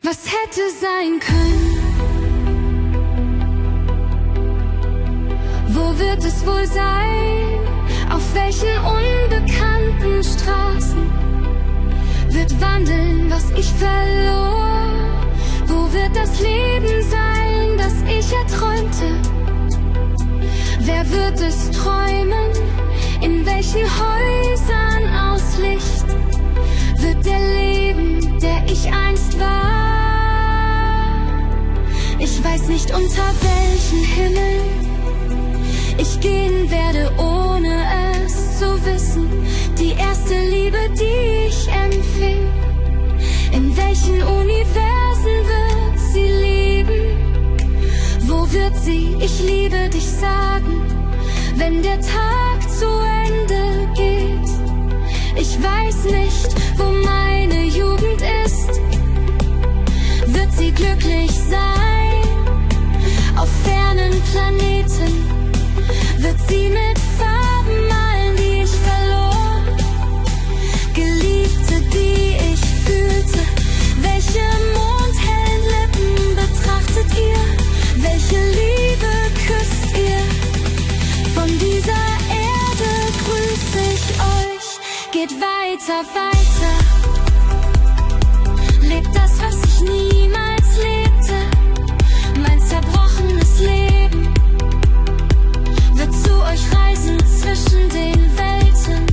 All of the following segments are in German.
Was hätte sein können? Wo wird es wohl sein? Auf welchen unbekannten Straßen wird wandeln, was ich verlor? Wo wird das Leben sein, das ich erträumte? Wer wird es träumen? In welchen Häusern aus Licht wird der leben, der ich einst war? Ich weiß nicht, unter welchen Himmel ich gehen werde, ohne es zu wissen. Die erste Liebe, die ich empfing, in welchen Universen wird sie lieben? Wo wird sie, ich liebe dich sagen, wenn der Tag zu Ende geht? Ich weiß nicht, wo meine Jugend ist. Wird sie glücklich sein auf fernen Planeten? Wird sie mit Farben malen, die ich verlor? Geliebte, die ich fühlte, welche mondhellen Lippen betrachtet ihr? Welche Liebe küsst ihr? Von dieser Erde grüß ich euch. Geht weiter, weiter. Lebt das, was ich niemals lebte. Mein zerbrochenes Leben wird zu euch reisen zwischen den Welten.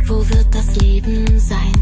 Wo wird das Leben sein,